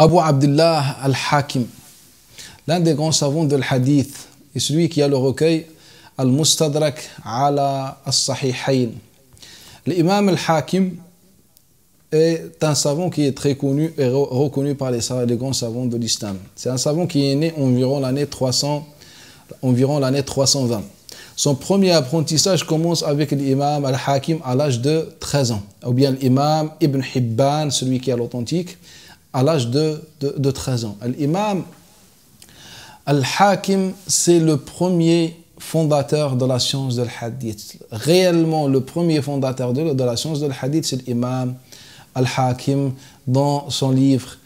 Abu Abdullah al-Hakim, l'un des grands savants de l'hadith, et celui qui a le recueil Al-Mustadrak ala al-Sahihayn. L'imam al-Hakim est un savant qui est très connu et reconnu par les grands savants de l'islam. C'est un savant qui est né environ l'année 320. Son premier apprentissage commence avec l'imam al-Hakim à l'âge de 13 ans. Ou bien l'imam Ibn Hibban, celui qui a l'authentique, à l'âge de 13 ans. L'imam al-Hakim, c'est le premier fondateur de la science de l'hadith. Réellement, le premier fondateur de la science de l'hadith, c'est l'imam al-Hakim dans son livre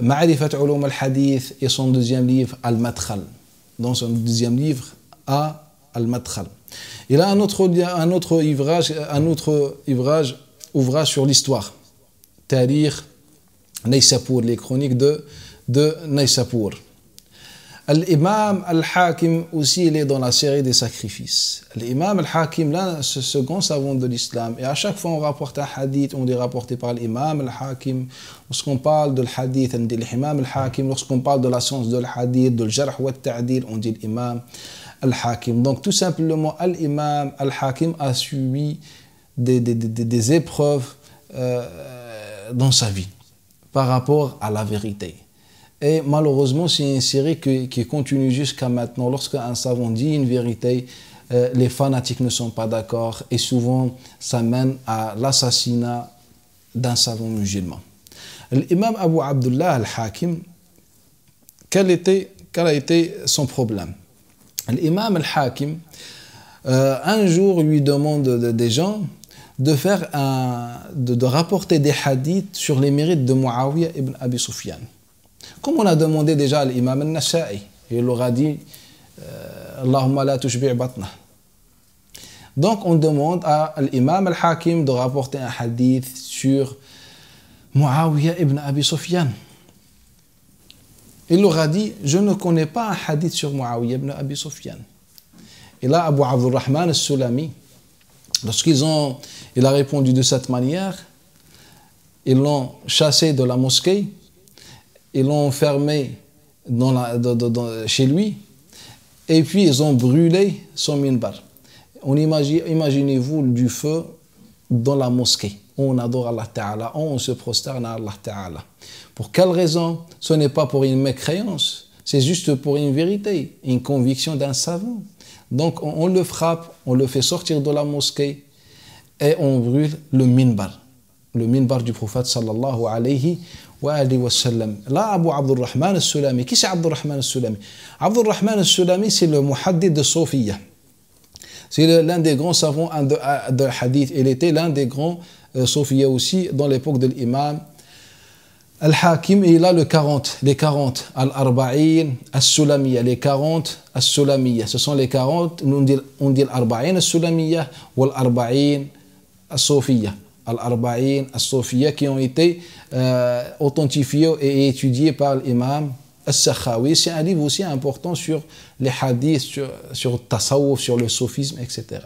Ma'rifat Ulum al-Hadith et son deuxième livre Al-Madkhal. Dans son deuxième livre Al-Madkhal. Il a un autre ouvrage sur l'histoire. Tarikh Naysapur, les chroniques de Naysapur. L'imam al-Hakim aussi, il est dans la série des sacrifices. L'imam al-Hakim, là, ce grand savant de l'islam. Et à chaque fois, on rapporte un hadith, on dit rapporté par l'imam al-Hakim. Lorsqu'on parle de l'hadith, on dit l'imam al-Hakim. Lorsqu'on parle de la science de l'hadith, de l'jarh wa ta'dil, on dit l'imam al-Hakim. Donc, tout simplement, l'imam al-Hakim a subi des épreuves dans sa vie par rapport à la vérité. Et malheureusement, c'est une série qui continue jusqu'à maintenant. Lorsqu'un savant dit une vérité, les fanatiques ne sont pas d'accord et souvent, ça mène à l'assassinat d'un savant musulman. L'imam Abu Abdullah al-Hakim, quel a été son problème? L'imam al-Hakim, un jour, lui demande des gens de rapporter des hadiths sur les mérites de Muawiyah ibn Abi Sufyan. Comme on a demandé déjà à l'imam al-Nasa'i, il leur a dit Allahumma la tushbi' batna. Donc on demande à l'imam al-Hakim de rapporter un hadith sur Muawiyah ibn Abi Sufyan. Il leur a dit je ne connais pas un hadith sur Muawiyah ibn Abi Sufyan. Et là Abu Abdurrahman al-Sulami, lorsqu'il a répondu de cette manière, ils l'ont chassé de la mosquée. Ils l'ont enfermé chez lui et puis ils ont brûlé son minbar. Imaginez-vous du feu dans la mosquée. On adore Allah Ta'ala, on se prosterne à Allah Ta'ala. Pour quelle raison? Ce n'est pas pour une mécréance, c'est juste pour une vérité, une conviction d'un savant. Donc on le frappe, on le fait sortir de la mosquée et on brûle le minbar du prophète sallallahu alayhi wa sallam. Là, Abu Abdurrahman al-Sulami. Qui c'est Abdurrahman al-Sulami? Abdurrahman al-Sulami, c'est le muhaddith de Sofiya. C'est l'un des grands savants de hadith. Il était l'un des grands Sofiya aussi dans l'époque de l'imam al-Hakim. Et il a les 40, al-Arba'in al-Sulamiya, les 40 al-Sulamiya. Ce sont les 40, on dit al-Arba'in al-Sulamiya ou al-Arba'in al-Sofiya. Al-Arba'in, al-Sofiya, qui ont été authentifiés et étudiés par l'imam al-Sakhawi. C'est un livre aussi important sur les hadiths, sur le tasawwuf, sur le sophisme, etc.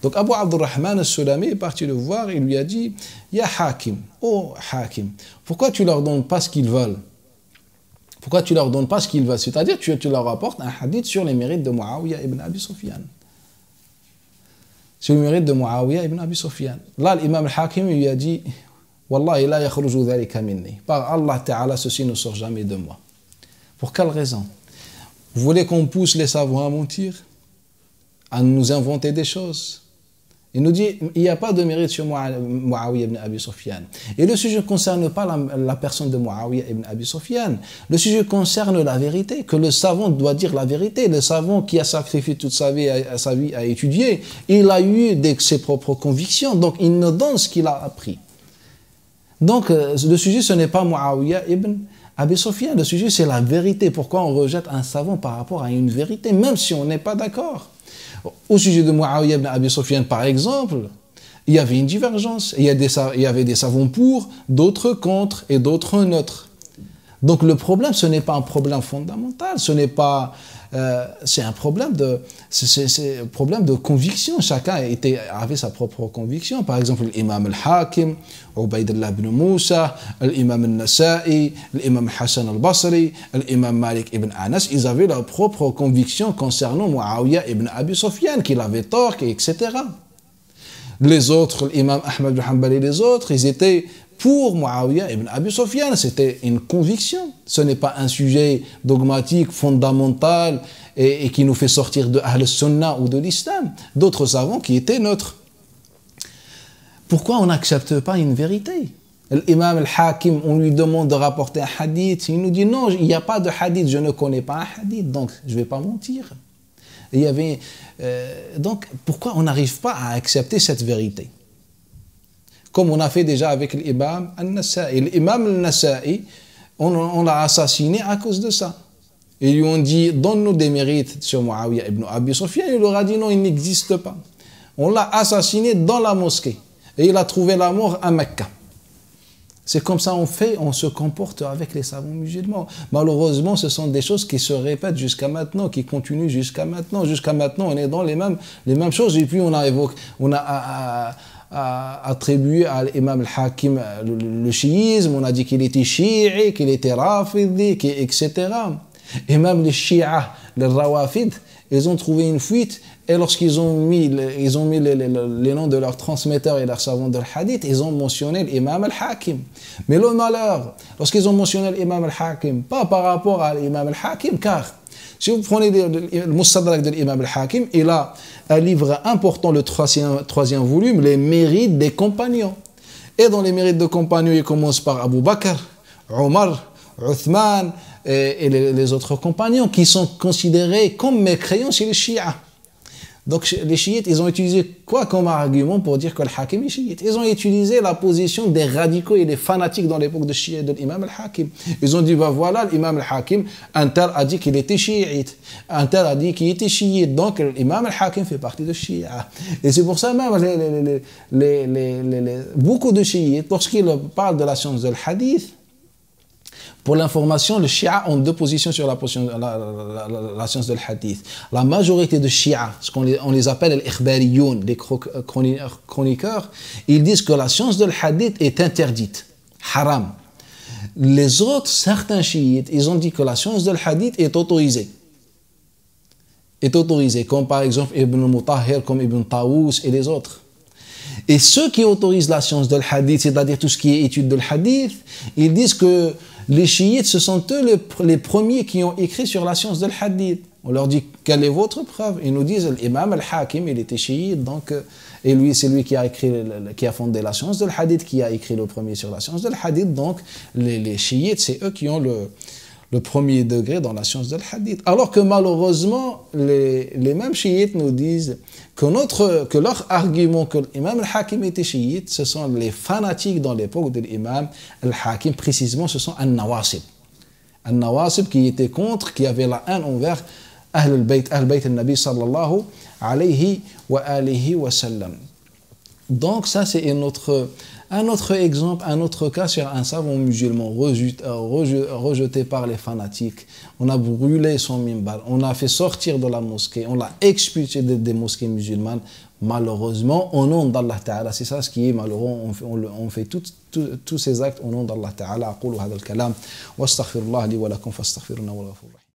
Donc Abu Abdurrahman al-Sulami est parti le voir et lui a dit Ya Hakim, oh Hakim, pourquoi tu leur donnes pas ce qu'ils veulent? Pourquoi tu leur donnes pas ce qu'ils veulent? C'est-à-dire tu leur apportes un hadith sur les mérites de Muawiyah ibn Abi Sufyan. C'est le mérite de Muawiyah ibn Abi Sufyan. Là, l'imam al-Hakim lui a dit Wallahi la yakhruju dhalika minni. Par Allah Ta'ala, ceci ne sort jamais de moi. Pour quelle raison? Vous voulez qu'on pousse les savants à mentir? À nous inventer des choses? Il nous dit il n'y a pas de mérite sur Muawiyah ibn Abi Sufyan. Et le sujet ne concerne pas la personne de Muawiyah ibn Abi Sufyan. Le sujet concerne la vérité, que le savant doit dire la vérité. Le savant qui a sacrifié toute sa vie à étudier, il a eu ses propres convictions, donc il nous donne ce qu'il a appris. Donc le sujet, ce n'est pas Muawiyah ibn Abi Sufyan. Le sujet, c'est la vérité. Pourquoi on rejette un savant par rapport à une vérité, même si on n'est pas d'accord? Au sujet de Muawiyah ibn Abi Sufyan, par exemple, il y avait une divergence. Il y avait des savants pour, d'autres contre et d'autres neutres. Donc le problème, ce n'est pas un problème fondamental. Ce n'est pas c'est un problème de conviction. Chacun avait sa propre conviction. Par exemple, l'imam al-Hakim, Ubaydullah ibn Moussa, l'imam al-Nasa'i, l'imam Hassan al-Basri, l'imam Malik ibn Anas, ils avaient leur propre conviction concernant Muawiyah ibn Abi Sufyan, qu'il avait tort, etc. Les autres, l'imam Ahmad ibn Hanbal et les autres, ils étaient pour Muawiyah ibn Abi Sufyan. C'était une conviction. Ce n'est pas un sujet dogmatique, fondamental et qui nous fait sortir de Ahl Sunnah ou de l'islam. D'autres savants qui étaient neutres. Pourquoi on n'accepte pas une vérité? L'imam al-Hakim, on lui demande de rapporter un hadith. Il nous dit non, il n'y a pas de hadith, je ne connais pas un hadith, donc je ne vais pas mentir. Il y avait, donc, pourquoi on n'arrive pas à accepter cette vérité? Comme on a fait déjà avec l'imam al-Nasa'i. L'imam al-Nasa'i, on l'a assassiné à cause de ça. Ils lui ont dit, donne-nous des mérites sur Muawiyah ibn Abi Sufyan. Il leur a dit, non, il n'existe pas. On l'a assassiné dans la mosquée. Et il a trouvé la mort à Mecca. C'est comme ça on se comporte avec les savants musulmans. Malheureusement, ce sont des choses qui se répètent jusqu'à maintenant, qui continuent jusqu'à maintenant. Jusqu'à maintenant, on est dans les mêmes choses. Et puis, on a attribué à l'imam al-Hakim le chiisme, on a dit qu'il était chiite, qu'il était rafidi, etc. Et même les chiites, les rawafid, ils ont trouvé une fuite, et lorsqu'ils ont mis les noms de leurs transmetteurs et leurs savants de hadith, ils ont mentionné l'imam al-Hakim. Mais le malheur, lorsqu'ils ont mentionné l'imam al-Hakim, pas par rapport à l'imam al-Hakim, car si vous prenez le Mustadrak de l'imam al-Hakim, il a un livre important, le troisième volume, les mérites des compagnons. Et dans les mérites des compagnons, il commence par Abu Bakr, Omar, Uthman et les autres compagnons qui sont considérés comme mécréants chez les chiites. Donc les chiites, ils ont utilisé quoi comme argument pour dire que l'Hakim est chiite? Ils ont utilisé la position des radicaux et des fanatiques dans l'époque de l'imam al-Hakim. Ils ont dit, ben voilà, l'imam al-Hakim, un tel a dit qu'il était chiite, un tel a dit qu'il était chiite, donc l'imam al-Hakim fait partie de chiite. Et c'est pour ça même, beaucoup de chiites, lorsqu'ils parlent de la science de hadith, pour l'information, les chiites ont deux positions sur la science de hadith. La majorité de chiites, on les appelle les ikhbariyoun, les chroniqueurs, ils disent que la science de hadith est interdite, haram. Les autres, certains chiites, ils ont dit que la science de hadith est autorisée. Comme par exemple Ibn Mutahhir, comme Ibn Tawus et les autres. Et ceux qui autorisent la science de hadith, c'est-à-dire tout ce qui est étude de hadith, ils disent que les chiites, ce sont eux les premiers qui ont écrit sur la science de hadith. On leur dit, quelle est votre preuve? Ils nous disent, l'imam al-Hakim, il était chiite, donc, et lui, c'est lui qui a fondé la science de hadith, qui a écrit le premier sur la science de hadith. Donc, les chiites, c'est eux qui ont le premier degré dans la science de hadith. Alors que malheureusement, les mêmes chiites nous disent que leur argument que l'imam al-Hakim était chiite, ce sont les fanatiques dans l'époque de l'imam al-Hakim, précisément ce sont an-Nawasib. An-Nawasib qui étaient contre, qui avaient la haine envers Ahl al-Bayt al-Nabi sallallahu alayhi wa alihi wa sallam. Donc ça c'est un autre exemple, un autre cas sur un savant musulman rejeté par les fanatiques. On a brûlé son mimbar, on a fait sortir de la mosquée, on l'a expulsé des mosquées musulmanes, malheureusement, au nom d'Allah Ta'ala. C'est ça ce qui est malheureux, on fait tous ces actes au nom d'Allah Ta'ala. أقول هذا الكلام واستغفر الله لي ولكم فاستغفروه إنه هو الغفور الرحيم.